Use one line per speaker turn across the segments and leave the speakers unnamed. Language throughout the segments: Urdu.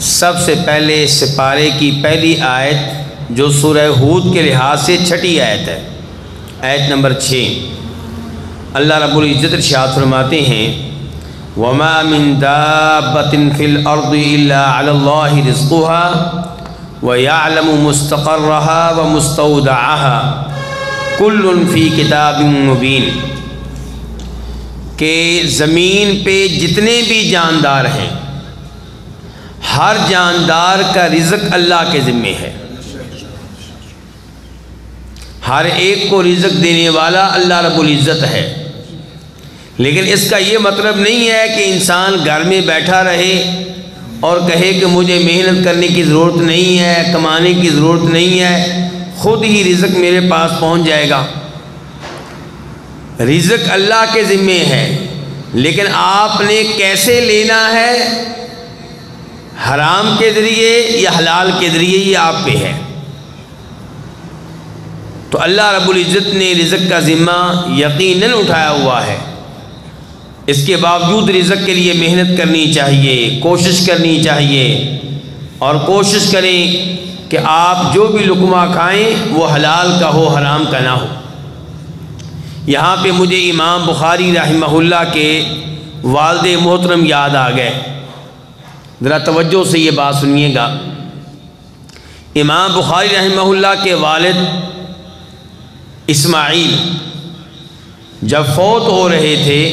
سب سے پہلے سپارے کی پہلی آیت جو سورہ ہود کے لحاظ سے چھٹی آیت ہے، آیت نمبر 6، اللہ رب العزت ارشاد فرماتے ہیں وَمَا مِن دَابَّةٍ فِي الْأَرْضِ إِلَّا عَلَى اللَّهِ رِزْقُهَا وَيَعْلَمُ مُسْتَقَرَّهَا وَمُسْتَوْدَعَهَا كُلٌّ فِي كِتَابٍ مُبِينٍ، کہ زمین پہ جتنے بھی جاندار ہیں ہر جاندار کا رزق اللہ کے ذمے ہے، ہر ایک کو رزق دینے والا اللہ رب العزت ہے۔ لیکن اس کا یہ مطلب نہیں ہے کہ انسان گھر میں بیٹھا رہے اور کہے کہ مجھے محنت کرنے کی ضرورت نہیں ہے، کمانے کی ضرورت نہیں ہے، خود ہی رزق میرے پاس پہنچ جائے گا۔ رزق اللہ کے ذمے ہے، لیکن آپ نے کیسے لینا ہے، حرام کے ذریعے یا حلال کے ذریعے، یہ آپ پہ ہے۔ تو اللہ رب العزت نے رزق کا ذمہ یقیناً اٹھایا ہوا ہے، اس کے باوجود رزق کے لیے محنت کرنی چاہیے، کوشش کرنی چاہیے، اور کوشش کریں کہ آپ جو بھی لقمہ کھائیں وہ حلال کا ہو، حرام کا نہ ہو۔ یہاں پہ مجھے امام بخاری رحمہ اللہ کے والد محترم یاد آ گئے، ذرا توجہ سے یہ بات سنیے گا۔ امام بخاری رحمہ اللہ کے والد اسماعیل جب فوت ہو رہے تھے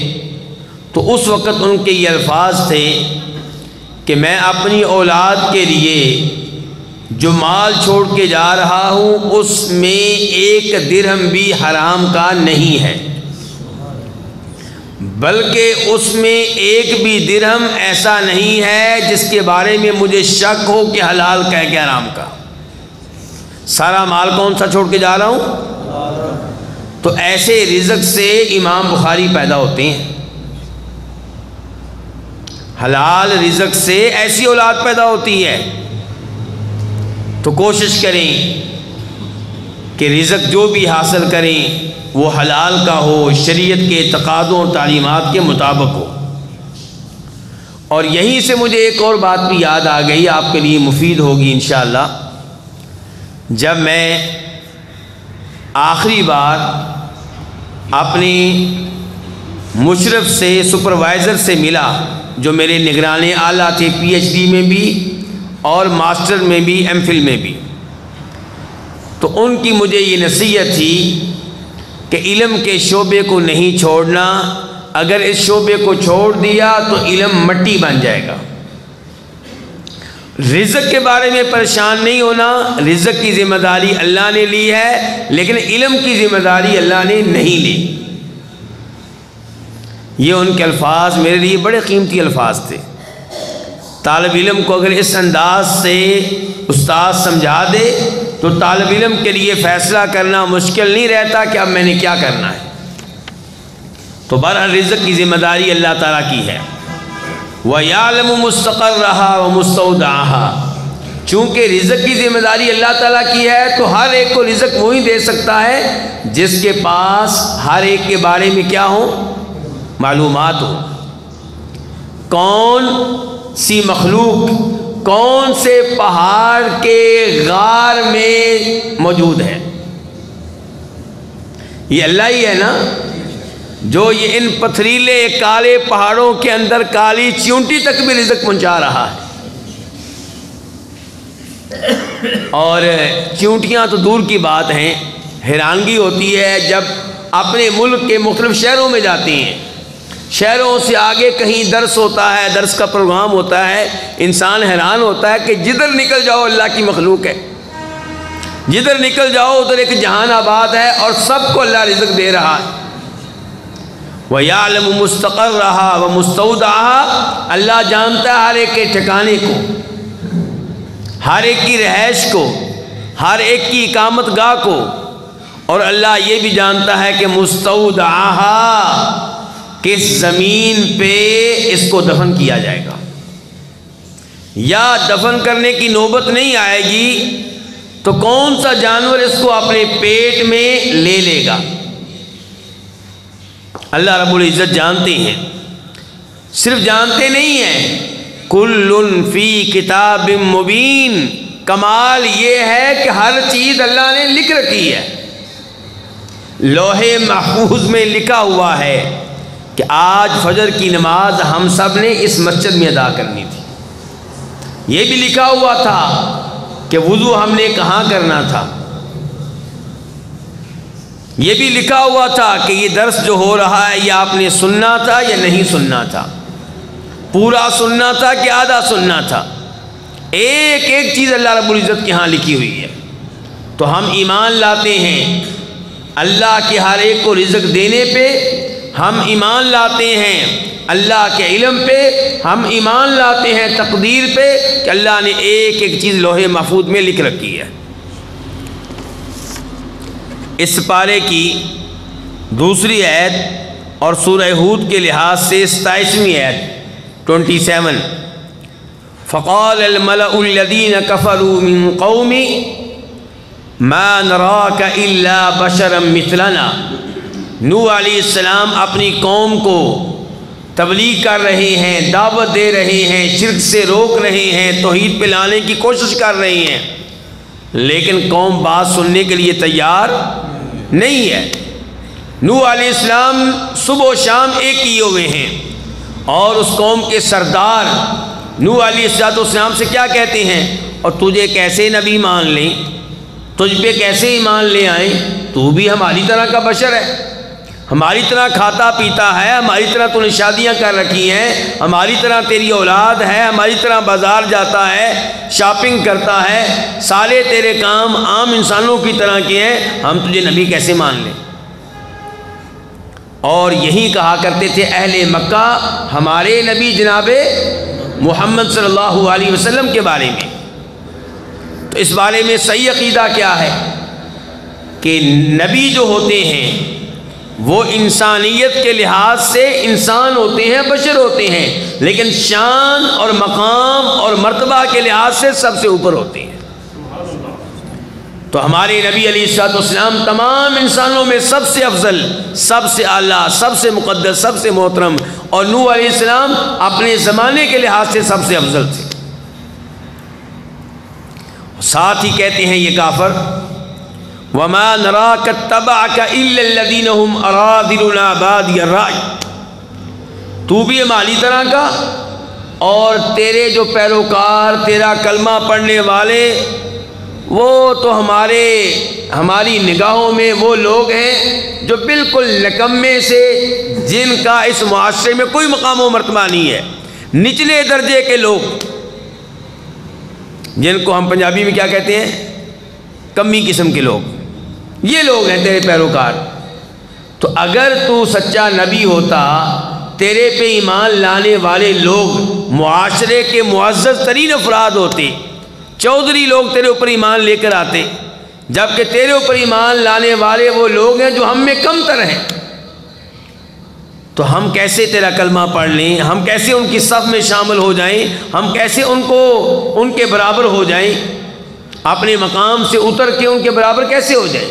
تو اس وقت ان کے یہ الفاظ تھے کہ میں اپنی اولاد کے لیے جو مال چھوڑ کے جا رہا ہوں اس میں 1 درہم بھی حرام کا نہیں ہے، بلکہ اس میں 1 بھی درہم ایسا نہیں ہے جس کے بارے میں مجھے شک ہو کہ حلال کا ہے کہ حرام کا۔ سارا مال کون سا چھوڑ کے جا رہا ہوں؟ تو ایسے رزق سے امام بخاری پیدا ہوتے ہیں، حلال رزق سے ایسی اولاد پیدا ہوتی ہے۔ تو کوشش کریں کہ رزق جو بھی حاصل کریں وہ حلال کا ہو، شریعت کے تقاضوں اور تعلیمات کے مطابق ہو۔ اور یہیں سے مجھے ایک اور بات بھی یاد آ گئی، آپ کے لیے مفید ہوگی انشاءاللہ۔ جب میں آخری بار اپنی مشرف سے، سپروائزر سے ملا جو میرے نگران اعلیٰ تھے، پی ایچ ڈی میں بھی اور ماسٹر میں بھی، ایم فل میں بھی، تو ان کی مجھے یہ نصیحت تھی کہ علم کے شعبے کو نہیں چھوڑنا، اگر اس شعبے کو چھوڑ دیا تو علم مٹی بن جائے گا۔ رزق کے بارے میں پریشان نہیں ہونا، رزق کی ذمہ داری اللہ نے لی ہے، لیکن علم کی ذمہ داری اللہ نے نہیں لی۔ یہ ان کے الفاظ میرے لیے بڑے قیمتی الفاظ تھے۔ طالب علم کو اگر اس انداز سے استاد سمجھا دے تو طالب علم کے لیے فیصلہ کرنا مشکل نہیں رہتا کہ اب میں نے کیا کرنا ہے۔ تو بہرحال رزق کی ذمہ داری اللہ تعالیٰ کی ہے۔ وَيَعْلَمُ مُسْتَقَرَّهَا وَمُسْتَوْدَعَهَا، چونکہ رزق کی ذمہ داری اللہ تعالیٰ کی ہے تو ہر ایک کو رزق وہی دے سکتا ہے جس کے پاس ہر ایک کے بارے میں کیا ہو، معلومات ہو۔ کون سی مخلوق کون سے پہاڑ کے غار میں موجود ہے، یہ اللہ ہی ہے نا، جو یہ ان پتھریلے کالے پہاڑوں کے اندر کالی چیونٹی تک بھی رزق پہنچا رہا ہے۔ اور چیونٹیاں تو دور کی بات ہیں، حیرانگی ہوتی ہے جب اپنے ملک کے مختلف شہروں میں جاتے ہیں، شہروں سے آگے کہیں درس ہوتا ہے، درس کا پروگرام ہوتا ہے، انسان حیران ہوتا ہے کہ جدھر نکل جاؤ اللہ کی مخلوق ہے، جدھر نکل جاؤ ادھر ایک جہان آباد ہے اور سب کو اللہ رزق دے رہا ہے۔ وَيَعْلَمُ مُسْتَقَرَّهَا وَمُسْتَوْدَعَهَا، اللہ جانتا ہے ہر ایک کے ٹھکانے کو، ہر ایک کی رہائش کو، ہر ایک کی اقامت گاہ کو، اور اللہ یہ بھی جانتا ہے کہ مستودعہا، کس زمین پہ اس کو دفن کیا جائے گا، یا دفن کرنے کی نوبت نہیں آئے گی تو کون سا جانور اس کو اپنے پیٹ میں لے لے گا۔ اللہ رب العزت جانتے ہیں، صرف جانتے نہیں ہیں کل فی کتاب مبین، کمال یہ ہے کہ ہر چیز اللہ نے لکھ رکھی ہے، لوح محفوظ میں لکھا ہوا ہے کہ آج فجر کی نماز ہم سب نے اس مسجد میں ادا کرنی تھی، یہ بھی لکھا ہوا تھا کہ وضو ہم نے کہاں کرنا تھا، یہ بھی لکھا ہوا تھا کہ یہ درس جو ہو رہا ہے یہ آپ نے سننا تھا یا نہیں سننا تھا، پورا سننا تھا کہ آدھا سننا تھا، ایک ایک چیز اللہ رب العزت کے ہاں لکھی ہوئی ہے۔ تو ہم ایمان لاتے ہیں اللہ کے ہر ایک کو رزق دینے پہ، ہم ایمان لاتے ہیں اللہ کے علم پہ، ہم ایمان لاتے ہیں تقدیر پہ کہ اللہ نے ایک ایک چیز لوح محفوظ میں لکھ رکھی ہے۔ اس پارے کی دوسری آیت اور سورہ ہود کے لحاظ سے 27ویں آیت 27، فقال الملأ الذین کفروا من قومی ما نراک الا بشرا مثلنا، نوح علیہ السلام اپنی قوم کو تبلیغ کر رہے ہیں، دعوت دے رہے ہیں، شرک سے روک رہے ہیں، توحید پہ لانے کی کوشش کر رہے ہیں، لیکن قوم بات سننے کے لیے تیار نہیں ہے۔ نوح علیہ السلام صبح و شام ایک کیے ہوئے ہیں، اور اس قوم کے سردار نوح علیہ السلام سے کیا کہتے ہیں، اور تجھے کیسے نبی مان لیں، تجھ پہ کیسے ایمان لے آئیں، تو بھی ہماری طرح کا بشر ہے، ہماری طرح کھاتا پیتا ہے، ہماری طرح تو نے شادیاں کر رکھی ہیں، ہماری طرح تیری اولاد ہے، ہماری طرح بازار جاتا ہے، شاپنگ کرتا ہے، سارے تیرے کام عام انسانوں کی طرح کے ہیں، ہم تجھے نبی کیسے مان لیں۔ اور یہی کہا کرتے تھے اہل مکہ ہمارے نبی جناب محمد صلی اللہ علیہ وسلم کے بارے میں۔ تو اس بارے میں صحیح عقیدہ کیا ہے کہ نبی جو ہوتے ہیں وہ انسانیت کے لحاظ سے انسان ہوتے ہیں، بشر ہوتے ہیں، لیکن شان اور مقام اور مرتبہ کے لحاظ سے سب سے اوپر ہوتے ہیں۔ تو ہمارے نبی علیہ السلام تمام انسانوں میں سب سے افضل، سب سے اعلیٰ، سب سے مقدس، سب سے محترم، اور نوح علیہ السلام اپنے زمانے کے لحاظ سے سب سے افضل تھے۔ ساتھ ہی کہتے ہیں یہ کافر وَمَا نَرَاكَ اتَّبَعَكَ إِلَّا الَّذِينَ هُمْ أَرَاذِلُنَا بَادِيَ الرَّأْيِ، تو بھی ہماری طرح کا، اور تیرے جو پیروکار، تیرا کلمہ پڑھنے والے، وہ تو ہماری نگاہوں میں وہ لوگ ہیں جو بالکل نکمے سے، جن کا اس معاشرے میں کوئی مقام و مرتبہ نہیں ہے، نچلے درجے کے لوگ، جن کو ہم پنجابی میں کیا کہتے ہیں، کمی قسم کے لوگ، یہ لوگ ہیں تیرے پیروکار۔ تو اگر تو سچا نبی ہوتا، تیرے پہ ایمان لانے والے لوگ معاشرے کے معزز ترین افراد ہوتے، چودھری لوگ تیرے اوپر ایمان لے کر آتے، جبکہ تیرے اوپر ایمان لانے والے وہ لوگ ہیں جو ہم میں کم تر ہیں، تو ہم کیسے تیرا کلمہ پڑھ لیں، ہم کیسے ان کی صف میں شامل ہو جائیں، ہم کیسے ان کے برابر ہو جائیں، اپنے مقام سے اتر کے ان کے برابر کیسے ہو جائیں۔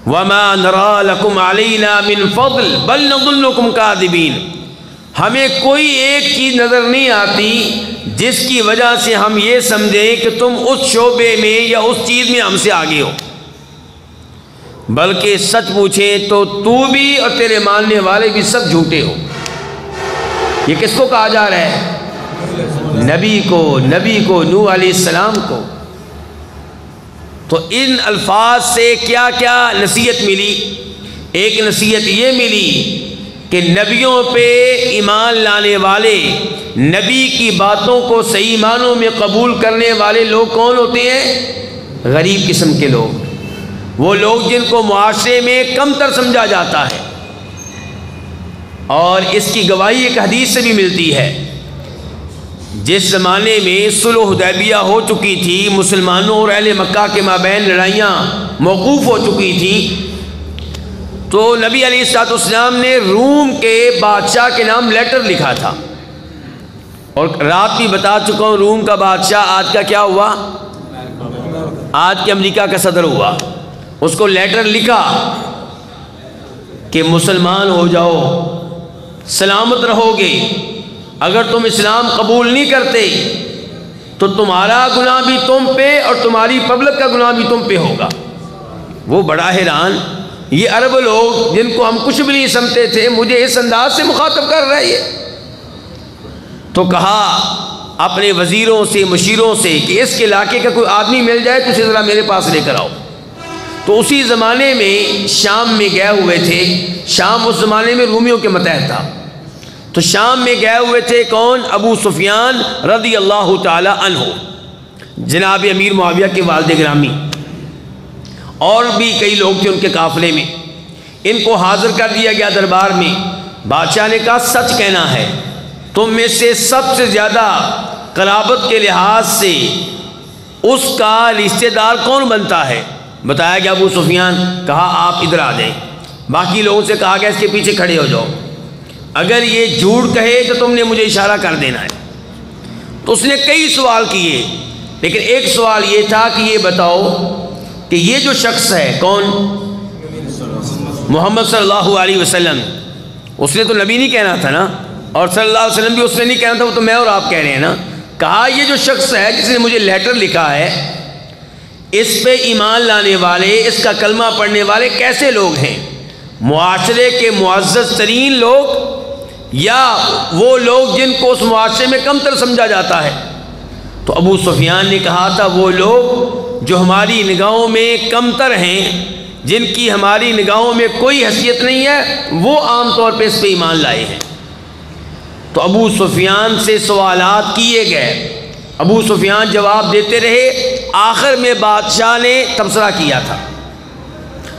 وَمَا نَرَا لَكُمْ عَلَيْنَا مِنْ فَضْلٍ بَلْ نَظُنُّكُمْ كَاذِبِينَ، ہمیں کوئی ایک چیز نظر نہیں آتی جس کی وجہ سے ہم یہ سمجھیں کہ تم اس شعبے میں یا اس چیز میں ہم سے آگے ہو، بلکہ سچ پوچھیں تو تو بھی اور تیرے ماننے والے بھی سب جھوٹے ہو۔ یہ کس کو کہا جا رہا ہے؟ نبی کو نوح علیہ السلام کو۔ تو ان الفاظ سے کیا کیا نصیحت ملی؟ ایک نصیحت یہ ملی کہ نبیوں پہ ایمان لانے والے، نبی کی باتوں کو صحیح معنوں میں قبول کرنے والے لوگ کون ہوتے ہیں؟ غریب قسم کے لوگ، وہ لوگ جن کو معاشرے میں کم تر سمجھا جاتا ہے۔ اور اس کی گواہی ایک حدیث سے بھی ملتی ہے، جس زمانے میں صلح حدیبیہ ہو چکی تھی، مسلمانوں اور اہل مکہ کے مابین لڑائیاں موقوف ہو چکی تھی، تو نبی علیہ السلام نے روم کے بادشاہ کے نام لیٹر لکھا تھا، اور رات بھی بتا چکا ہوں روم کا بادشاہ آج کا کیا ہوا؟ آج کے امریکہ کا صدر ہوا۔ اس کو لیٹر لکھا کہ مسلمان ہو جاؤ، سلامت رہو گے، اگر تم اسلام قبول نہیں کرتے تو تمہارا گناہ بھی تم پہ اور تمہاری پبلک کا گناہ بھی تم پہ ہوگا۔ وہ بڑا حیران، یہ عرب لوگ جن کو ہم کچھ بھی نہیں سمجھتے تھے مجھے اس انداز سے مخاطب کر رہے ہیں۔ تو کہا اپنے وزیروں سے مشیروں سے کہ اس کے علاقے کا کوئی آدمی مل جائے تو اسے ذرا میرے پاس لے کر آؤ۔ تو اسی زمانے میں شام میں گئے ہوئے تھے، شام اس زمانے میں رومیوں کے متحد تھا، تو شام میں گئے ہوئے تھے کون؟ ابو سفیان رضی اللہ تعالی عنہ، جناب امیر معاویہ کے والد گرامی، اور بھی کئی لوگ تھے ان کے قافلے میں۔ ان کو حاضر کر دیا گیا دربار میں۔ بادشاہ نے کہا سچ کہنا ہے، تم میں سے سب سے زیادہ قرابت کے لحاظ سے اس کا رشتہ دار کون بنتا ہے؟ بتایا گیا ابو سفیان۔ کہا آپ ادھر آ جائیں۔ باقی لوگوں سے کہا گیا اس کے پیچھے کھڑے ہو جاؤ، اگر یہ جھوٹ کہے تو تم نے مجھے اشارہ کر دینا ہے۔ تو اس نے کئی سوال کیے، لیکن ایک سوال یہ تھا کہ یہ بتاؤ کہ یہ جو شخص ہے کون؟ محمد صلی اللہ علیہ وسلم۔ اس نے تو نبی نہیں کہنا تھا نا، اور صلی اللہ علیہ وسلم بھی اس نے نہیں کہنا تھا، وہ تو میں اور آپ کہہ رہے ہیں نا۔ کہا یہ جو شخص ہے جس نے مجھے لیٹر لکھا ہے، اس پہ ایمان لانے والے، اس کا کلمہ پڑھنے والے کیسے لوگ ہیں؟ معاشرے کے معزز ترین لوگ یا وہ لوگ جن کو اس معاشرے میں کم تر سمجھا جاتا ہے؟ تو ابو سفیان نے کہا تھا وہ لوگ جو ہماری نگاہوں میں کم تر ہیں، جن کی ہماری نگاہوں میں کوئی حیثیت نہیں ہے، وہ عام طور پہ اس پہ ایمان لائے ہیں۔ تو ابو سفیان سے سوالات کیے گئے، ابو سفیان جواب دیتے رہے، آخر میں بادشاہ نے تبصرہ کیا تھا،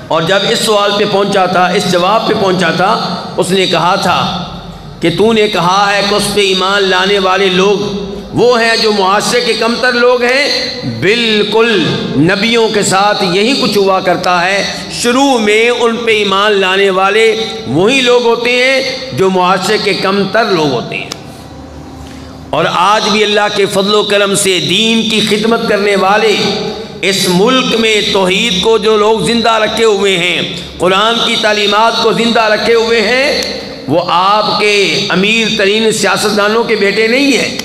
اور جب اس سوال پہ پہنچا تھا، اس جواب پہ پہنچا تھا، اس نے کہا تھا کہ تو نے کہا ہے کہ اس پہ ایمان لانے والے لوگ وہ ہیں جو معاشرے کے کمتر لوگ ہیں، بالکل نبیوں کے ساتھ یہی کچھ ہوا کرتا ہے، شروع میں ان پہ ایمان لانے والے وہی لوگ ہوتے ہیں جو معاشرے کے کمتر لوگ ہوتے ہیں۔ اور آج بھی اللہ کے فضل و کرم سے دین کی خدمت کرنے والے اس ملک میں توحید کو جو لوگ زندہ رکھے ہوئے ہیں، قرآن کی تعلیمات کو زندہ رکھے ہوئے ہیں، وہ آپ کے امیر ترین سیاستدانوں کے بیٹے نہیں ہیں،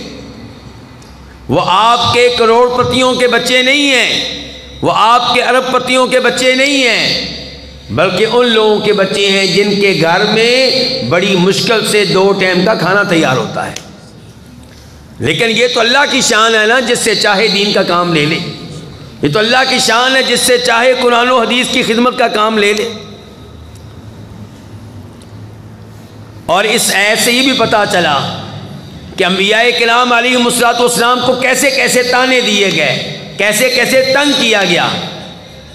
وہ آپ کے کروڑ پتیوں کے بچے نہیں ہیں، وہ آپ کے ارب پتیوں کے بچے نہیں ہیں، بلکہ ان لوگوں کے بچے ہیں جن کے گھر میں بڑی مشکل سے 2 ٹائم کا کھانا تیار ہوتا ہے۔ لیکن یہ تو اللہ کی شان ہے نا، جس سے چاہے دین کا کام لے لے، یہ تو اللہ کی شان ہے جس سے چاہے قرآن و حدیث کی خدمت کا کام لے لے۔ اور اس آیت سے یہ بھی پتہ چلا کہ انبیاء کرام علیہم الصلوۃ والسلام کو کیسے کیسے تانے دیے گئے، کیسے کیسے تنگ کیا گیا۔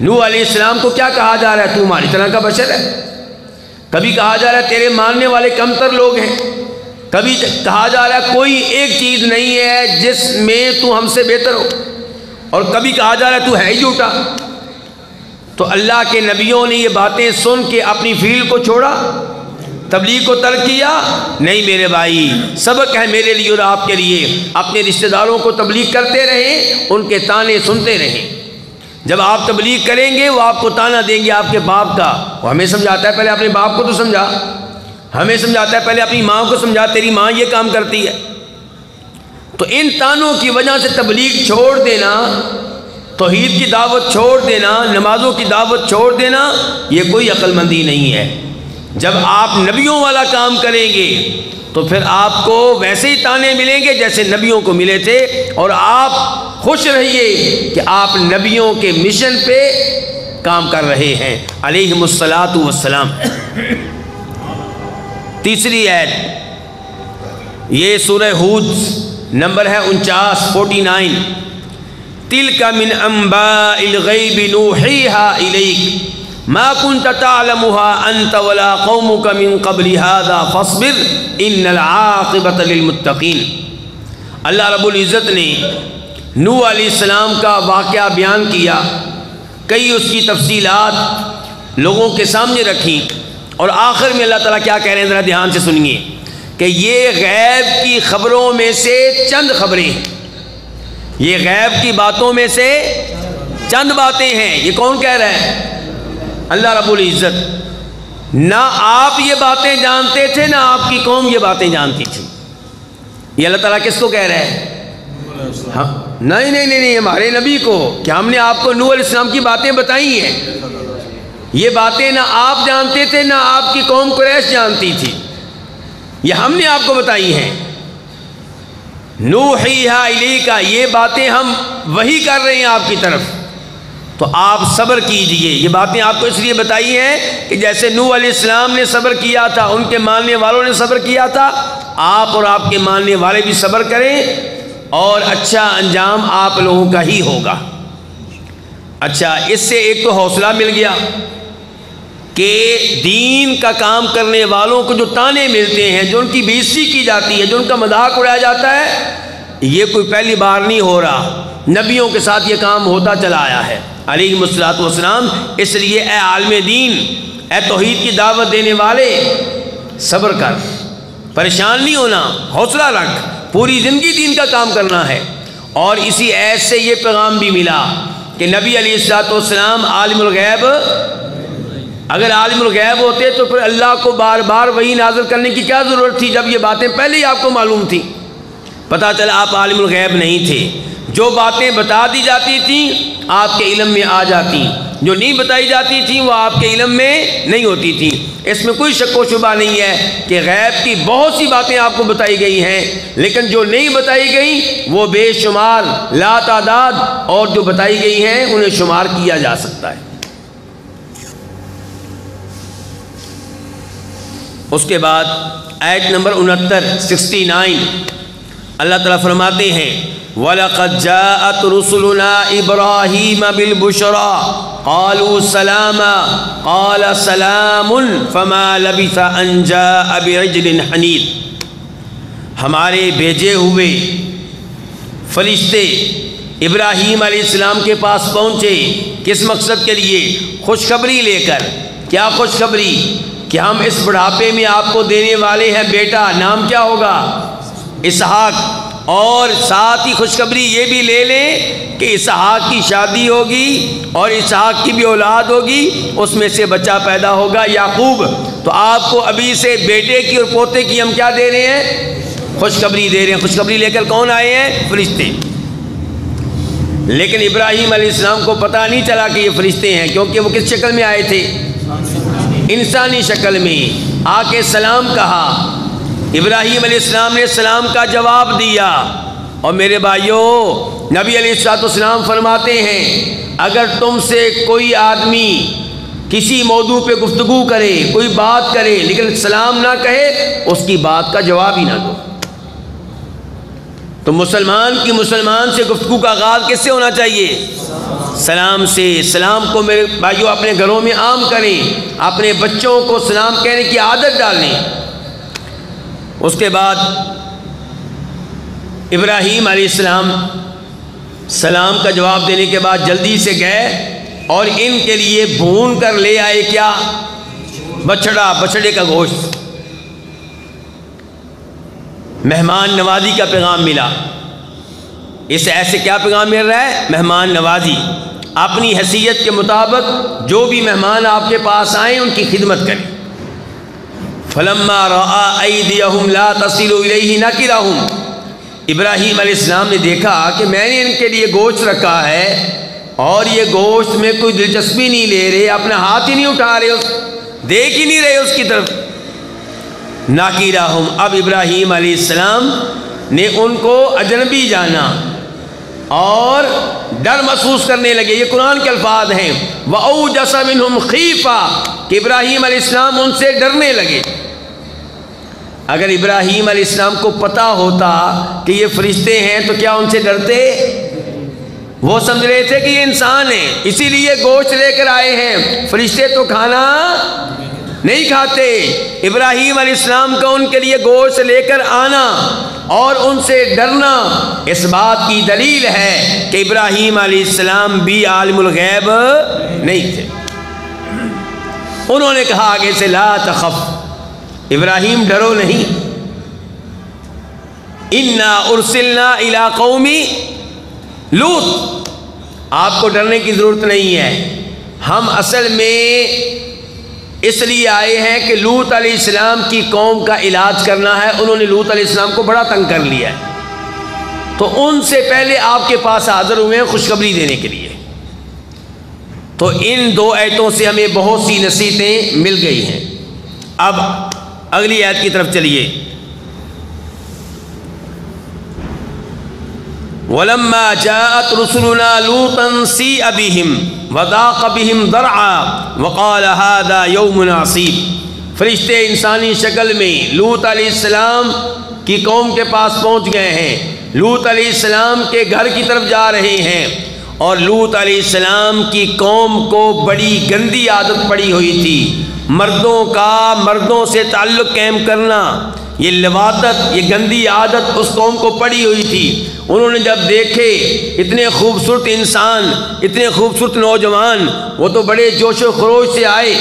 نوح علیہ السلام کو کیا کہا جا رہا ہے؟ تو ہماری طرح کا بشر ہے۔ کبھی کہا جا رہا ہے تیرے ماننے والے کمتر لوگ ہیں، کبھی کہا جا رہا ہے کوئی ایک چیز نہیں ہے جس میں تو ہم سے بہتر ہو، اور کبھی کہا جا رہا ہے تو ہے ہی جھوٹا۔ تو اللہ کے نبیوں نے یہ باتیں سن کے اپنی فیلڈ کو چھوڑا، تبلیغ کو ترک کیا؟ نہیں میرے بھائی، سبق ہے میرے لیے اور آپ کے لیے، اپنے رشتہ داروں کو تبلیغ کرتے رہیں، ان کے تانے سنتے رہیں۔ جب آپ تبلیغ کریں گے وہ آپ کو تانا دیں گے آپ کے باپ کا، وہ ہمیں سمجھاتا ہے پہلے اپنے باپ کو تو سمجھا، ہمیں سمجھاتا ہے پہلے اپنی ماں کو سمجھا، تیری ماں یہ کام کرتی ہے۔ تو ان تانوں کی وجہ سے تبلیغ چھوڑ دینا، توحید کی دعوت چھوڑ دینا، نمازوں کی دعوت چھوڑ دینا، یہ کوئی عقل مندی نہیں ہے۔ جب آپ نبیوں والا کام کریں گے تو پھر آپ کو ویسے ہی تانے ملیں گے جیسے نبیوں کو ملے تھے، اور آپ خوش رہیے کہ آپ نبیوں کے مشن پہ کام کر رہے ہیں علیہم الصلاۃ والسلام۔ تیسری آیت، یہ سورہ ہود نمبر ہے 49، تِلْكَ مِنْ أَنْبَاءِ الْغَيْبِ نُوحِيهَا إِلَيْكَ مَا كُنْتَ تَعْلَمُهَا أَنْتَ وَلَا قَوْمُكَ مِنْ قَبْلِ هَذَا فَاصْبِرْ إِنَّ الْعَاقِبَةَ لِلْمُتَّقِينَ۔ اللہ رب العزت نے نوح علیہ السلام کا واقعہ بیان کیا، کئی اس کی تفصیلات لوگوں کے سامنے رکھی، اور آخر میں اللہ تعالیٰ کیا کہہ رہے ہیں ذرا دھیان سے سنیے کہ یہ غیب کی خبروں میں سے چند خبریں ہیں، یہ غیب کی باتوں میں سے چند باتیں ہیں۔ یہ کون کہہ رہا ہے؟ اللہ رب العزت۔ نہ آپ یہ باتیں جانتے تھے، نہ آپ کی قوم یہ باتیں جانتی تھی۔ یہ اللہ تعالیٰ کس کو کہہ رہا ہے؟ ہاں نہیں ہمارے نبی کو، کہ ہم نے آپ کو نوح علیہ السلام کی باتیں بتائی ہیں. یہ باتیں نہ آپ جانتے تھے نہ آپ کی قوم قریش جانتی تھی، یہ ہم نے آپ کو بتائی ہیں. نوحیہا الیکا، یہ باتیں ہم وحی کر رہے ہیں آپ کی طرف، تو آپ صبر کیجئے. یہ باتیں آپ کو اس لیے بتائی ہیں کہ جیسے نوح علیہ السلام نے صبر کیا تھا، ان کے ماننے والوں نے صبر کیا تھا، آپ اور آپ کے ماننے والے بھی صبر کریں اور اچھا انجام آپ لوگوں کا ہی ہوگا. اچھا، اس سے ایک تو حوصلہ مل گیا کہ دین کا کام کرنے والوں کو جو تانے ملتے ہیں، جو ان کی بے عزتی کی جاتی ہے، جو ان کا مذاق اڑایا جاتا ہے، یہ کوئی پہلی بار نہیں ہو رہا. نبیوں کے ساتھ یہ کام ہوتا چلا آیا ہے علیہ الصلوۃ والسلام. اس لیے اے عالم دین، اے توحید کی دعوت دینے والے، صبر کر، پریشان نہیں ہونا، حوصلہ رکھ، پوری زندگی دین کا کام کرنا ہے. اور اسی عیش سے یہ پیغام بھی ملا کہ نبی علیہ الصلوۃ والسلام عالم الغیب، اگر عالم الغیب ہوتے تو پھر اللہ کو بار بار وحی نازل کرنے کی کیا ضرورت تھی، جب یہ باتیں پہلے ہی آپ کو معلوم تھیں. پتہ چلا آپ عالم الغیب نہیں تھے. جو باتیں بتا دی جاتی تھیں آپ کے علم میں آ جاتی، جو نہیں بتائی جاتی تھیں وہ آپ کے علم میں نہیں ہوتی تھیں. اس میں کوئی شک و شبہ نہیں ہے کہ غیب کی بہت سی باتیں آپ کو بتائی گئی ہیں، لیکن جو نہیں بتائی گئی وہ بے شمار لا تعداد، اور جو بتائی گئی ہیں انہیں شمار کیا جا سکتا ہے. اس کے بعد آیت نمبر 69 اللہ تعالیٰ فرماتے ہیں وَلَقَدْ جَاءَتْ رُسُلُنَا إِبْرَاهِيمَ بِالْبُشْرَى قَالُوا سَلَامًا قَالَ سَلَامٌ فَمَا لَبِثَ أَنْ جَاءَ بِعِجْلٍ حَنِيذٍ. ہمارے بھیجے ہوئے فرشتے ابراہیم علیہ السلام کے پاس پہنچے، کس مقصد کے لیے؟ خوشخبری لے کر. کیا خوشخبری؟ کہ ہم اس بڑھاپے میں آپ کو دینے والے ہیں بیٹا، نام کیا ہوگا؟ اسحاق. اور ساتھ ہی خوشخبری یہ بھی لے لیں کہ اسحاق کی شادی ہوگی اور اسحاق کی بھی اولاد ہوگی، اس میں سے بچہ پیدا ہوگا یعقوب. تو آپ کو ابھی سے بیٹے کی اور پوتے کی ہم کیا دے رہے ہیں؟ خوشخبری دے رہے ہیں. خوشخبری لے کر کون آئے ہیں؟ فرشتے. لیکن ابراہیم علیہ السلام کو پتہ نہیں چلا کہ یہ فرشتے ہیں، کیونکہ وہ کس شکل میں آئے تھے؟ انسانی شکل میں. آ کے سلام کہا، ابراہیم علیہ السلام نے سلام کا جواب دیا. اور میرے بھائیوں، نبی علیہ السلام فرماتے ہیں اگر تم سے کوئی آدمی کسی موضوع پہ گفتگو کرے، کوئی بات کرے، لیکن سلام نہ کہے، اس کی بات کا جواب ہی نہ دو. تو مسلمان سے گفتگو کا آغاز کس سے ہونا چاہیے؟ سلام سے. سلام کو میرے بھائیوں اپنے گھروں میں عام کریں، اپنے بچوں کو سلام کہنے کی عادت ڈالیں. اس کے بعد ابراہیم علیہ السلام سلام کا جواب دینے کے بعد جلدی سے گئے اور ان کے لیے بھون کر لے آئے کیا؟ بچڑے کا گوشت. مہمان نوازی کا پیغام ملا. اس سے ایسے کیا پیغام مل رہا ہے؟ مہمان نوازی. اپنی حیثیت کے مطابق جو بھی مہمان آپ کے پاس آئیں ان کی خدمت کریں. فَلَمَّا رَأَىٰ أَيْدِيَهُمْ لَا تَصِلُ إِلَيْهِ نَكِرَهُمْ. ابراہیم علیہ السلام نے دیکھا کہ میں نے ان کے لیے گوشت رکھا ہے اور یہ گوشت میں کوئی دلچسپی نہیں لے رہے، اپنا ہاتھ ہی نہیں اٹھا رہے، دیکھ ہی نہیں رہے اس کی طرف. نَكِرَهُمْ. اب ابراہیم علیہ السلام نے ان کو اجنبی جانا اور ڈر محسوس کرنے لگے. یہ قرآن کے الفاظ ہیں وَأَوْجَسَ مِنْهُمْ خِيفَةً، کہ ابراہیم علیہ السلام ان سے ڈرنے لگے. اگر ابراہیم علیہ السلام کو پتہ ہوتا کہ یہ فرشتے ہیں تو کیا ان سے ڈرتے؟ وہ سمجھ رہے تھے کہ یہ انسان ہیں، اسی لیے گوشت لے کر آئے ہیں. فرشتے تو کھانا نہیں کھاتے. ابراہیم علیہ السلام کا ان کے لیے گوشت لے کر آنا اور ان سے ڈرنا اس بات کی دلیل ہے کہ ابراہیم علیہ السلام بھی عالم الغیب نہیں تھے. انہوں نے کہا آگے سے لا تخف، ابراہیم ڈرو نہیں. انا ارسلنا الی قوم لوط، آپ کو ڈرنے کی ضرورت نہیں ہے. ہم اصل میں اس لیے آئے ہیں کہ لوط علیہ السلام کی قوم کا علاج کرنا ہے. انہوں نے لوط علیہ السلام کو بڑا تنگ کر لیا ہے، تو ان سے پہلے آپ کے پاس حاضر ہوئے ہیں خوشخبری دینے کے لیے. تو ان دو آیتوں سے ہمیں بہت سی نصیحتیں مل گئی ہیں. اب اگلی آیت کی طرف چلیے. وَلَمَّا جَاءَتْ رُسُلُنَا لُوطًا سِيءَ بِهِمْ وَضَاقَ بِهِمْ ذَرْعًا وَقَالَ هَذَا يَوْمٌ عَصِيبٌ. فرشتے انسانی شکل میں لوط علیہ السلام کی قوم کے پاس پہنچ گئے ہیں. لوط علیہ السلام کے گھر کی طرف جا رہے ہیں، اور لوط علیہ السلام کی قوم کو بڑی گندی عادت پڑی ہوئی تھی، مردوں کا مردوں سے تعلق قائم کرنا. یہ لواطت، یہ گندی عادت اس قوم کو پڑی ہوئی تھی. انہوں نے جب دیکھے اتنے خوبصورت انسان، اتنے خوبصورت نوجوان، وہ تو بڑے جوش و خروش سے آئے.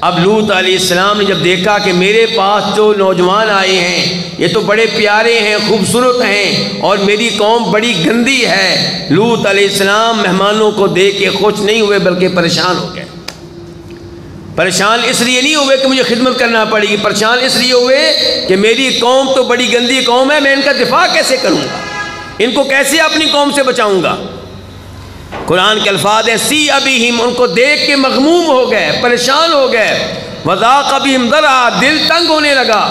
اب لوط علیہ السلام نے جب دیکھا کہ میرے پاس جو نوجوان آئے ہیں یہ تو بڑے پیارے ہیں، خوبصورت ہیں، اور میری قوم بڑی گندی ہے، لوط علیہ السلام مہمانوں کو دیکھ کے خوش نہیں ہوئے بلکہ پریشان ہو گئے. پریشان اس لیے نہیں ہوئے کہ مجھے خدمت کرنا پڑے گی، پریشان اس لیے ہوئے کہ میری قوم تو بڑی گندی قوم ہے، میں ان کا دفاع کیسے کروں گا، ان کو کیسے اپنی قوم سے بچاؤں گا. قرآن کے الفاظ ہیں سی ابیہم، ان کو دیکھ کے مغموم ہو گئے، پریشان ہو گئے. وذاق بہم ذرعا، دل تنگ ہونے لگا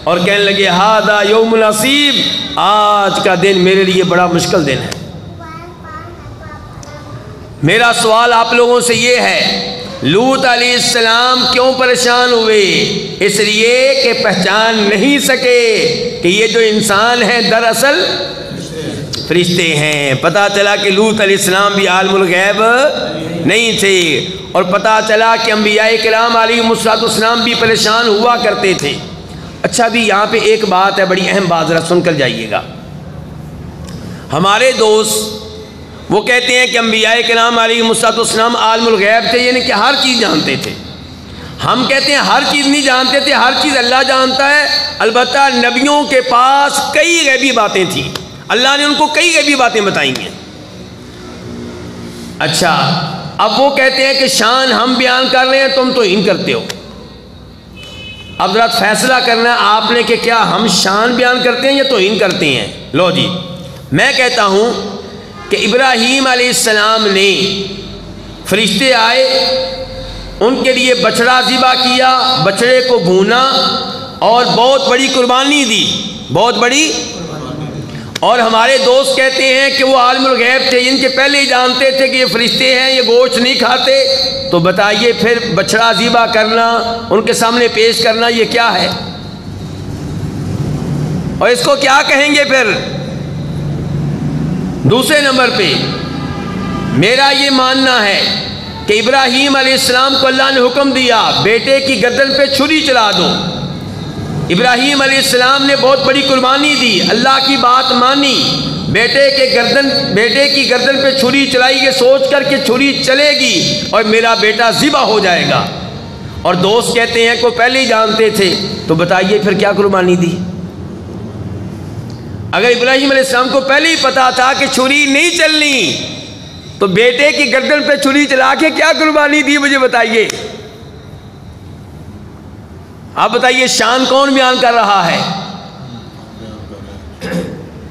اور کہنے لگے ھذا یوم عصیب، آج کا دن میرے لیے بڑا مشکل دن ہے. میرا سوال آپ لوگوں سے یہ ہے، لوط علیہ السلام کیوں پریشان ہوئے؟ اس لیے کہ پہچان نہیں سکے کہ یہ جو انسان ہیں دراصل فرشتے ہیں. پتہ چلا کہ لوط علیہ السلام بھی عالم الغیب نہیں تھے، اور پتہ چلا کہ انبیاء کرام علیہم السلام بھی پریشان ہوا کرتے تھے. اچھا بھی یہاں پہ ایک بات ہے، بڑی اہم بات، ذرا سن کر جائیے گا. ہمارے دوست وہ کہتے ہیں کہ انبیاء کرام علیہم السلام عالم الغیب تھے، یعنی کہ ہر چیز جانتے تھے. ہم کہتے ہیں ہر چیز نہیں جانتے تھے، ہر چیز اللہ جانتا ہے. البتہ نبیوں کے پاس کئی غیبی باتیں تھیں، اللہ نے ان کو کئی غیبی باتیں بتائی ہیں. اچھا اب وہ کہتے ہیں کہ شان ہم بیان کر رہے ہیں، تم توہین کرتے ہو. اب ذرا فیصلہ کرنا ہے آپ نے کہ کیا ہم شان بیان کرتے ہیں یا توہین کرتے ہیں. لو جی، میں کہتا ہوں کہ ابراہیم علیہ السلام نے، فرشتے آئے، ان کے لیے بچڑا ذبح کیا، بچڑے کو بھونا اور بہت بڑی قربانی دی، بہت بڑی. اور ہمارے دوست کہتے ہیں کہ وہ عالم الغیب تھے، ان کے پہلے ہی جانتے تھے کہ یہ فرشتے ہیں، یہ گوشت نہیں کھاتے. تو بتائیے پھر بچڑا ذبح کرنا، ان کے سامنے پیش کرنا، یہ کیا ہے؟ اور اس کو کیا کہیں گے پھر؟ دوسرے نمبر پہ میرا یہ ماننا ہے کہ ابراہیم علیہ السلام کو اللہ نے حکم دیا بیٹے کی گردن پہ چھری چلا دو. ابراہیم علیہ السلام نے بہت بڑی قربانی دی، اللہ کی بات مانی، بیٹے کی گردن پہ چھری چلائی، یہ سوچ کر کہ چھری چلے گی اور میرا بیٹا ذبح ہو جائے گا. اور دوست کہتے ہیں کہ وہ پہلے ہی جانتے تھے. تو بتائیے پھر کیا قربانی دی؟ اگر ابراہیم علیہ السلام کو پہلے ہی پتا تھا کہ چھری نہیں چلنی، تو بیٹے کی گردن پہ چھری چلا کے کیا قربانی دی؟ مجھے بتائیے. آپ بتائیے شان کون بیان کر رہا ہے؟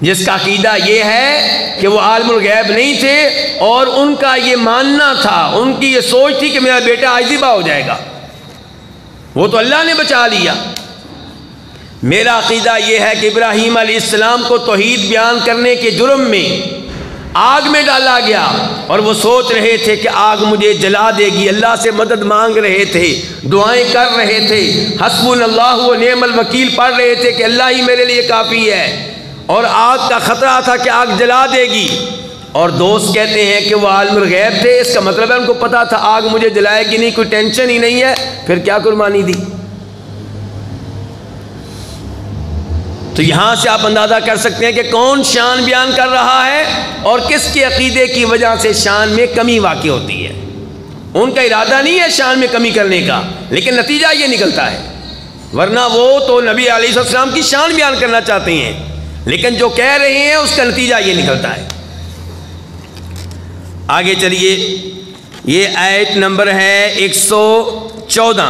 جس کا عقیدہ یہ ہے کہ وہ عالم الغیب نہیں تھے اور ان کا یہ ماننا تھا، ان کی یہ سوچ تھی کہ میرا بیٹا آج ذبح ہو جائے گا. وہ تو اللہ نے بچا لیا. میرا عقیدہ یہ ہے کہ ابراہیم علیہ السلام کو توحید بیان کرنے کے جرم میں آگ میں ڈالا گیا، اور وہ سوچ رہے تھے کہ آگ مجھے جلا دے گی. اللہ سے مدد مانگ رہے تھے، دعائیں کر رہے تھے، حسبنا اللہ و نعم الوکیل پڑھ رہے تھے کہ اللہ ہی میرے لیے کافی ہے، اور آگ کا خطرہ تھا کہ آگ جلا دے گی. اور دوست کہتے ہیں کہ وہ عالم الغیب تھے، اس کا مطلب ہے ان کو پتا تھا آگ مجھے جلائے گی نہیں، کوئی ٹینشن ہی نہیں ہے. پھر کیا قربانی دی؟ تو یہاں سے آپ اندازہ کر سکتے ہیں کہ کون شان بیان کر رہا ہے اور کس کے عقیدے کی وجہ سے شان میں کمی واقع ہوتی ہے. ان کا ارادہ نہیں ہے شان میں کمی کرنے کا، لیکن نتیجہ یہ نکلتا ہے. ورنہ وہ تو نبی علیہ السلام کی شان بیان کرنا چاہتے ہیں، لیکن جو کہہ رہے ہیں اس کا نتیجہ یہ نکلتا ہے. آگے چلیے، یہ آیت نمبر ہے 146. 14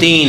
3।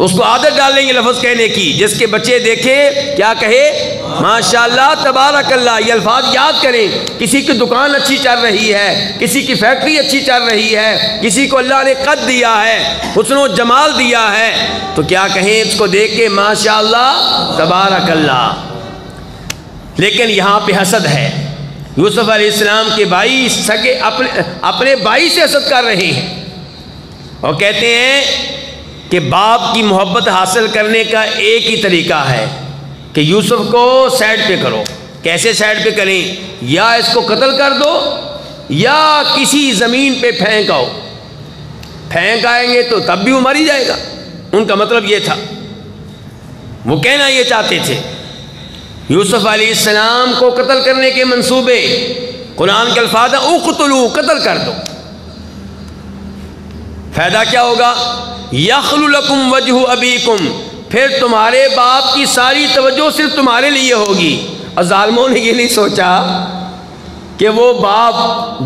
تو اس کو عادت ڈالیں گے لفظ کہنے کی. جس کے بچے دیکھے کیا کہے؟ ماشاءاللہ تبارک اللہ. یہ الفاظ یاد کریں. کسی کی دکان اچھی چل رہی ہے, کسی کی فیکٹری اچھی چل رہی ہے, کسی کو اللہ نے قد دیا ہے, حسن و جمال دیا ہے, تو کیا کہیں اس کو دیکھ کے؟ ماشاءاللہ تبارک اللہ. لیکن یہاں پہ حسد ہے. یوسف علیہ السلام کے بھائی سگے اپنے بھائی سے حسد کر رہے ہیں اور کہتے ہیں کہ باپ کی محبت حاصل کرنے کا ایک ہی طریقہ ہے کہ یوسف کو سائڈ پہ کرو. کیسے سائڈ پہ کریں؟ یا اس کو قتل کر دو یا کسی زمین پہ پھینک آؤ. پھینک آئیں گے تو تب بھی وہ مر ہی جائے گا. ان کا مطلب یہ تھا, وہ کہنا یہ چاہتے تھے. یوسف علیہ السلام کو قتل کرنے کے منصوبے, قرآن کے الفاظ ہیں اقتلوا, قتل کر دو. فائدہ کیا ہوگا؟ یخل لکم وجہ ابیکم, پھر تمہارے باپ کی ساری توجہ صرف تمہارے لیے ہوگی. اور ظالموں نے یہ نہیں سوچا کہ وہ باپ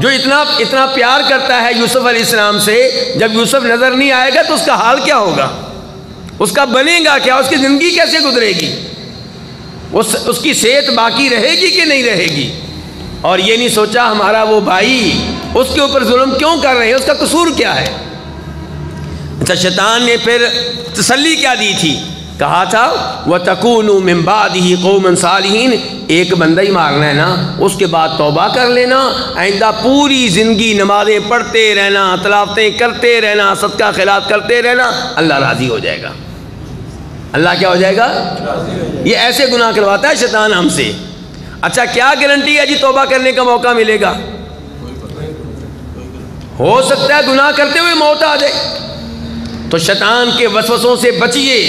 جو اتنا پیار کرتا ہے یوسف علیہ السلام سے, جب یوسف نظر نہیں آئے گا تو اس کا حال کیا ہوگا, اس کا بنے گا کیا, اس کی زندگی کیسے گزرے گی, اس کی صحت باقی رہے گی کہ نہیں رہے گی. اور یہ نہیں سوچا ہمارا وہ بھائی, اس کے اوپر ظلم کیوں کر رہے ہیں, اس کا قصور کیا ہے. اچھا, شیطان نے پھر تسلی کیا دی تھی؟ کہا تھا وَتَكُونُوا مِن بَعْدِهِ قَوْمًا صَالِحِينَ, ایک بندہ ہی مارنا ہے نا, اس کے بعد توبہ کر لینا, آئندہ پوری زندگی نمازیں پڑھتے رہنا, تلاوتیں کرتے رہنا, صدقہ خیرات کرتے رہنا, اللہ راضی ہو جائے گا. اللہ کیا ہو جائے گا؟ یہ ایسے گناہ کرواتا ہے شیطان ہم سے. اچھا, کیا گارنٹی ہے جی توبہ کرنے کا موقع ملے گا؟ ہو سکتا ہے گناہ کرتے ہوئے موت آ جائے. تو شیطان کے وسوسوں سے بچیے.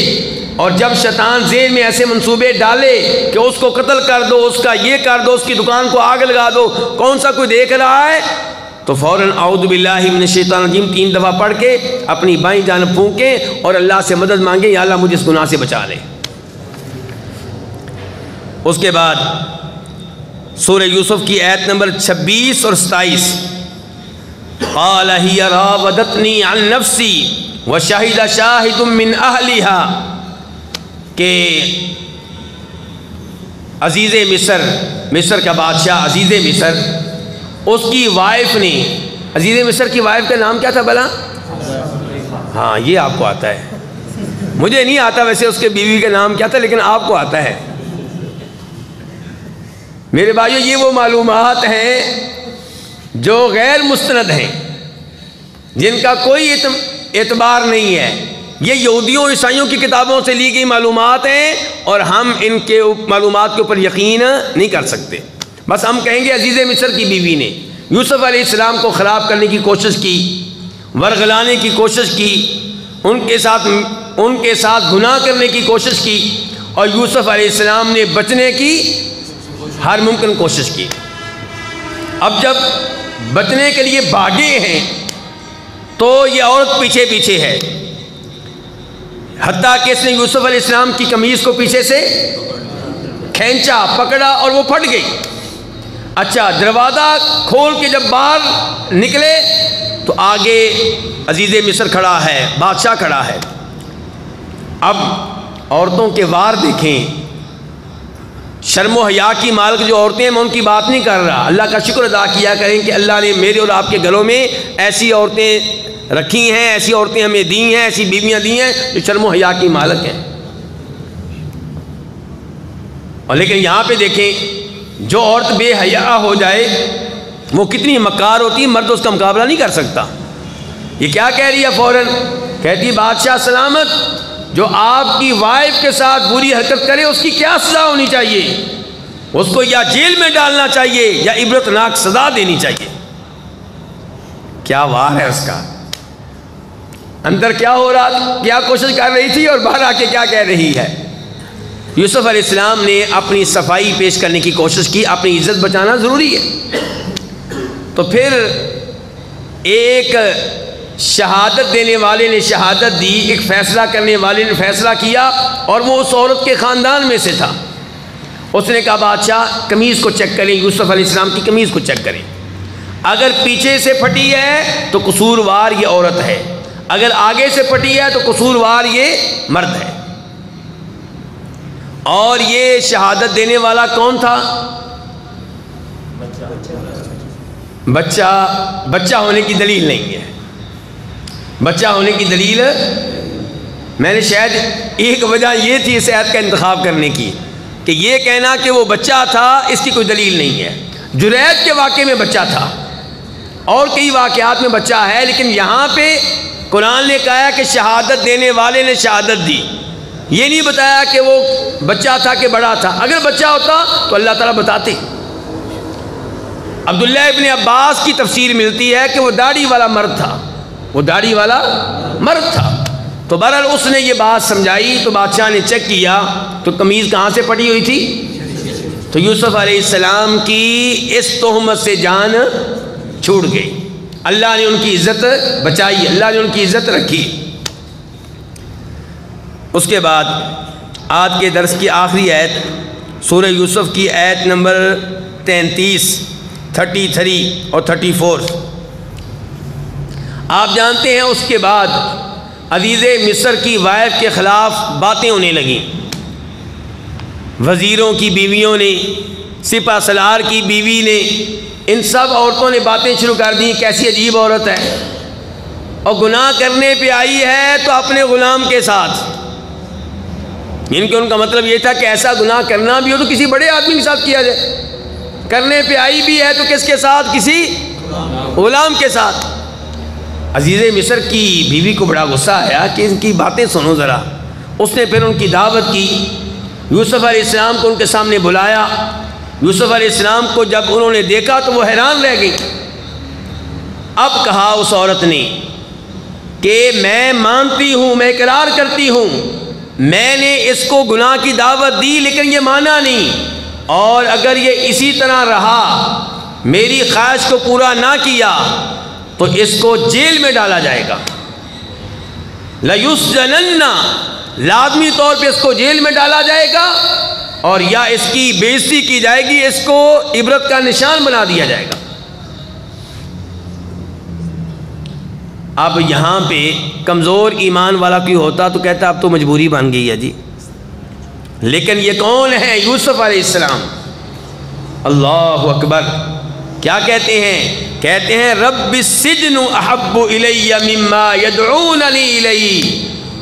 اور جب شیطان ذہن میں ایسے منصوبے ڈالے کہ اس کو قتل کر دو, اس کا یہ کر دو, اس کی دکان کو آگ لگا دو, کون سا کوئی دیکھ رہا ہے, تو فوراً اعوذ باللہ من الشیطان الرجیم 3 دفعہ پڑھ کے اپنی بائیں جانب پھونکیں اور اللہ سے مدد مانگیں, یا اللہ مجھے اس گناہ سے بچا لے. اس کے بعد سورہ یوسف کی آیت نمبر 26 اور 27, قال ہی راودتنی عن نفسی وشہد شاہد من اہلہا, کہ عزیز مصر کا بادشاہ عزیز مصر, اس کی وائف نے, عزیز مصر کی وائف کا نام کیا تھا بلا؟ ہاں, یہ آپ کو آتا ہے, مجھے نہیں آتا ویسے اس کے بیوی کا نام کیا تھا, لیکن آپ کو آتا ہے. میرے بھائیو, یہ وہ معلومات ہیں جو غیر مستند ہیں, جن کا کوئی اعتبار نہیں ہے. یہ یہودیوں عیسائیوں کی کتابوں سے لی گئی معلومات ہیں اور ہم ان کے معلومات کے اوپر یقین نہیں کر سکتے. بس ہم کہیں گے عزیز مصر کی بیوی نے یوسف علیہ السلام کو خراب کرنے کی کوشش کی, ورغلانے کی کوشش کی, ان کے ساتھ گناہ کرنے کی کوشش کی, اور یوسف علیہ السلام نے بچنے کی ہر ممکن کوشش کی. اب جب بچنے کے لیے بھاگے ہیں تو یہ عورت پیچھے پیچھے ہے, حتیٰ کہ اس نے یوسف علیہ السلام کی قمیض کو پیچھے سے کھینچا, پکڑا اور وہ پھٹ گئی. اچھا, دروازہ کھول کے جب باہر نکلے تو آگے عزیز مصر کھڑا ہے, بادشاہ کھڑا ہے. اب عورتوں کے وار دیکھیں, شرم و حیا کی مالک جو عورتیں ہیں, میں ان کی بات نہیں کر رہا, اللہ کا شکر ادا کیا کریں کہ اللہ نے میرے اور آپ کے گھروں میں ایسی عورتیں رکھی ہیں, ایسی عورتیں ہمیں دی ہیں, ایسی بیویاں دی ہیں جو شرم و حیا کی مالک ہیں. اور لیکن یہاں پہ دیکھیں, جو عورت بے حیا ہو جائے وہ کتنی مکار ہوتی ہے, مرد اس کا مقابلہ نہیں کر سکتا. یہ کیا کہہ رہی ہے فوراً؟ کہتی بادشاہ سلامت, جو آپ کی وائف کے ساتھ بری حرکت کرے اس کی کیا سزا ہونی چاہیے؟ اس کو یا جیل میں ڈالنا چاہیے یا عبرتناک سزا دینی چاہیے. کیا وار ہے اس کا, اندر کیا ہو رہا, کیا کوشش کر رہی تھی اور باہر آ کے کیا کہہ رہی ہے. یوسف علیہ السلام نے اپنی صفائی پیش کرنے کی کوشش کی, اپنی عزت بچانا ضروری ہے. تو پھر ایک شہادت دینے والے نے شہادت دی, ایک فیصلہ کرنے والے نے فیصلہ کیا, اور وہ اس عورت کے خاندان میں سے تھا. اس نے کہا بادشاہ قمیض کو چیک کریں, یوسف علیہ السلام کی قمیض کو چیک کریں, اگر پیچھے سے پھٹی ہے تو قصوروار یہ عورت ہے, اگر آگے سے پٹی ہے تو قصوروار یہ مرد ہے۔ اور یہ شہادت دینے والا کون تھا؟ بچہ ہونے کی دلیل نہیں ہے۔ بچہ ہونے کی دلیل، میں نے شاید ایک وجہ یہ تھی اس آیت کا انتخاب کرنے کی کہ یہ کہنا کہ وہ بچہ تھا اس کی کوئی دلیل نہیں ہے۔ جرید کے واقعے میں بچہ تھا اور کئی واقعات میں بچہ ہے، لیکن یہاں پہ قرآن نے کہا کہ شہادت دینے والے نے شہادت دی، یہ نہیں بتایا کہ وہ بچہ تھا کہ بڑا تھا۔ اگر بچہ ہوتا تو اللہ تعالیٰ بتاتے۔ عبداللہ ابن عباس کی تفسیر ملتی ہے کہ وہ داڑھی والا مرد تھا، وہ داڑھی والا مرد تھا۔ تو بہرحال اس نے یہ بات سمجھائی تو بادشاہ نے چیک کیا تو قمیض کہاں سے پڑی ہوئی تھی؟ تو یوسف علیہ السلام کی اس تہمت سے جان چھوٹ گئی، اللہ نے ان کی عزت بچائی، اللہ نے ان کی عزت رکھی۔ اس کے بعد آج کے درس کی آخری آیت سورہ یوسف کی آیت نمبر 33، 33 اور 34۔ آپ جانتے ہیں اس کے بعد عزیز مصر کی وائف کے خلاف باتیں ہونے لگیں، وزیروں کی بیویوں نے، سپہ سالار کی بیوی نے، ان سب عورتوں نے باتیں شروع کر دیں، کیسی عجیب عورت ہے اور گناہ کرنے پہ آئی ہے تو اپنے غلام کے ساتھ۔ ان کا مطلب یہ تھا کہ ایسا گناہ کرنا بھی ہو تو کسی بڑے آدمی کے ساتھ کیا جائے، کرنے پہ آئی بھی ہے تو کس کے ساتھ؟ کسی غلام کے ساتھ۔ عزیز مصر کی بیوی کو بڑا غصہ آیا کہ ان کی باتیں سنو ذرا۔ اس نے پھر ان کی دعوت کی، یوسف علیہ السلام کو ان کے سامنے بلایا۔ یوسف علیہ السلام کو جب انہوں نے دیکھا تو وہ حیران رہ گئی۔ اب کہا اس عورت نے کہ میں مانتی ہوں، میں اقرار کرتی ہوں، میں نے اس کو گناہ کی دعوت دی لیکن یہ مانا نہیں، اور اگر یہ اسی طرح رہا، میری خواہش کو پورا نہ کیا تو اس کو جیل میں ڈالا جائے گا، لَيُسْجَنَنَّ، لازمی طور پہ اس کو جیل میں ڈالا جائے گا، اور یا اس کی بے عزتی کی جائے گی، اس کو عبرت کا نشان بنا دیا جائے گا۔ اب یہاں پہ کمزور ایمان والا کوئی ہوتا تو کہتا اب تو مجبوری بن گئی ہے جی، لیکن یہ کون ہے؟ یوسف علیہ السلام۔ اللہ اکبر! کیا کہتے ہیں؟ کہتے ہیں رب السجن احب الی مما یدعوننی الیہ،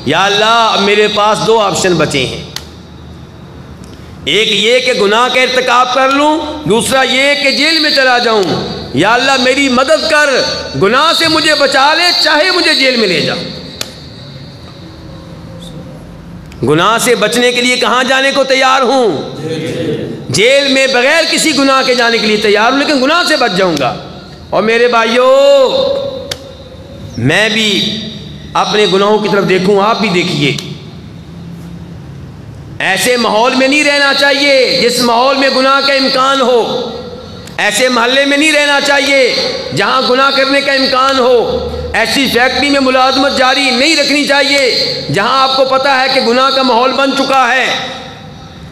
یا اللہ میرے پاس دو آپشن بچے ہیں، ایک یہ کہ گناہ کا ارتکاب کر لوں، دوسرا یہ کہ جیل میں چلا جاؤں، یا اللہ میری مدد کر، گناہ سے مجھے بچا لے، چاہے مجھے جیل میں لے جا۔ گناہ سے بچنے کے لیے کہاں جانے کو تیار ہوں؟ جیل میں بغیر کسی گناہ کے جانے کے لیے تیار ہوں، لیکن گناہ سے بچ جاؤں گا۔ اور میرے بھائیوں، میں بھی اپنے گناہوں کی طرف دیکھوں، آپ بھی دیکھیے، ایسے ماحول میں نہیں رہنا چاہیے جس ماحول میں گناہ کا امکان ہو، ایسے محلے میں نہیں رہنا چاہیے جہاں گناہ کرنے کا امکان ہو، ایسی فیکٹری میں ملازمت جاری نہیں رکھنی چاہیے جہاں آپ کو پتہ ہے کہ گناہ کا ماحول بن چکا ہے،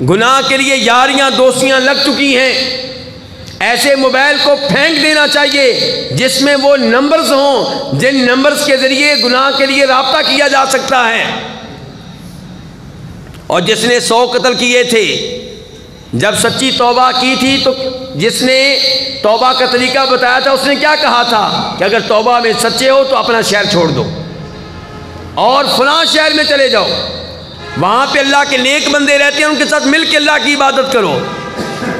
گناہ کے لیے یاریاں دوستیاں لگ چکی ہیں۔ ایسے موبائل کو پھینک دینا چاہیے جس میں وہ نمبرز ہوں جن نمبرز کے ذریعے گناہ کے لیے رابطہ کیا جا سکتا ہے۔ اور جس نے 100 قتل کیے تھے، جب سچی توبہ کی تھی تو جس نے توبہ کا طریقہ بتایا تھا اس نے کیا کہا تھا کہ اگر توبہ میں سچے ہو تو اپنا شہر چھوڑ دو اور فلاں شہر میں چلے جاؤ، وہاں پہ اللہ کے نیک بندے رہتے ہیں، ان کے ساتھ مل کے اللہ کی عبادت کرو۔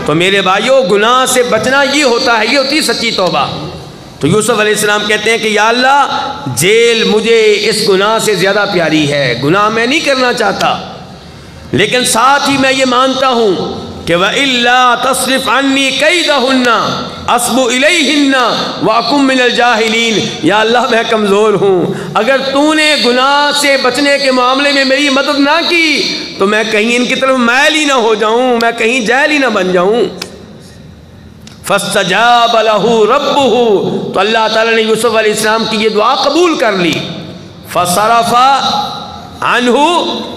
تو میرے بھائیوں، گناہ سے بچنا یہ ہوتا ہے، یہ ہوتی ہے سچی توبہ۔ تو یوسف علیہ السلام کہتے ہیں کہ یا اللہ جیل مجھے اس گناہ سے زیادہ پیاری ہے، گناہ میں نہیں کرنا چاہتا، لیکن ساتھ ہی میں یہ مانتا ہوں کہ وَإِلَّا تَصْرِفْ عَنِّي كَيْدَهُنَّ أَصْبُ إِلَيْهِنَّ وَأَكُن مِّنَ الْجَاهِلِينَ، یا اللہ میں کمزور ہوں، اگر تو نے گناہ سے بچنے کے معاملے میں میری مدد نہ کی تو میں کہیں ان کی طرف مائل ہی نہ ہو جاؤں، میں کہیں جاہل ہی نہ بن جاؤں۔ فَاسْتَجَابَ لَهُ رَبُّهُ، تو اللہ تعالیٰ نے یوسف علیہ السلام کی یہ دعا قبول کر لی۔ فَصَرَفَ عَنْهُ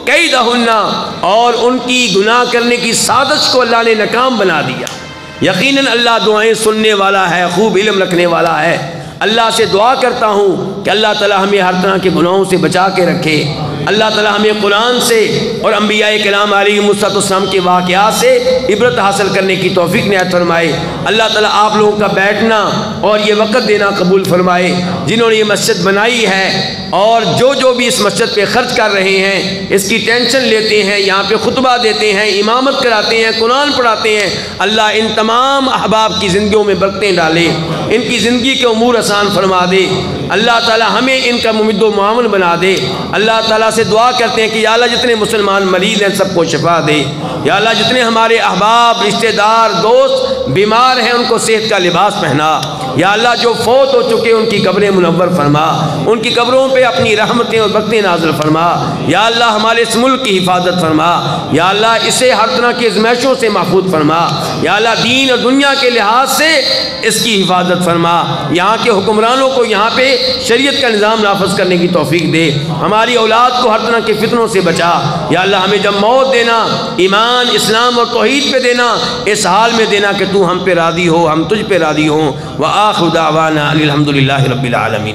كَيْدَهُنَّ، اور ان کی گناہ کرنے کی سازش کو اللہ نے ناکام بنا دیا۔ یقیناً اللہ دعائیں سننے والا ہے، خوب علم رکھنے والا ہے۔ اللہ سے دعا کرتا ہوں کہ اللہ تعالی ہمیں ہر طرح کے گناہوں سے بچا کے رکھے، اللہ تعالی ہمیں قرآن سے اور انبیاء کرام علیہم السلام کے واقعات سے عبرت حاصل کرنے کی توفیق عنایت فرمائے۔ اللہ تعالی آپ لوگوں کا بیٹھنا اور یہ وقت دینا قبول فرمائے، جنہوں نے یہ مسجد بنائی ہے اور جو بھی اس مسجد پہ خرچ کر رہے ہیں، اس کی ٹینشن لیتے ہیں، یہاں پہ خطبہ دیتے ہیں، امامت کراتے ہیں، قرآن پڑھاتے ہیں، اللہ ان تمام احباب کی زندگیوں میں برکتیں ڈالے، ان کی زندگی کے امور آسان فرما دے، اللہ تعالی ہمیں ان کا ممد و معاون بنا دے۔ اللہ تعالیٰ سے دعا کرتے ہیں کہ یا اللہ جتنے مسلمان مریض ہیں سب کو شفا دے، یا اللہ جتنے ہمارے احباب رشتہ دار دوست بیمار ہیں ان کو صحت کا لباس پہنا، یا اللہ جو فوت ہو چکے ان کی قبریں منور فرما، ان کی قبروں پہ اپنی رحمتیں اور برکتیں نازل فرما، یا اللہ ہمارے اس ملک کی حفاظت فرما، یا اللہ اسے ہر طرح کی آزمائشوں سے محفوظ فرما، یا اللہ دین اور دنیا کے لحاظ سے اس کی حفاظت فرما، یہاں کے حکمرانوں کو یہاں پہ شریعت کا نظام نافذ کرنے کی توفیق دے، ہماری اولاد کو ہر طرح کے فتنوں سے بچا، یا اللہ ہمیں جب موت دینا ایمان اسلام اور توحید پہ دینا، اس حال میں دینا کہ تو ہم پہ راضی ہو، ہم تجھ پہ راضی ہوں۔ وآخر دعوانا الحمدللہ رب العالمین۔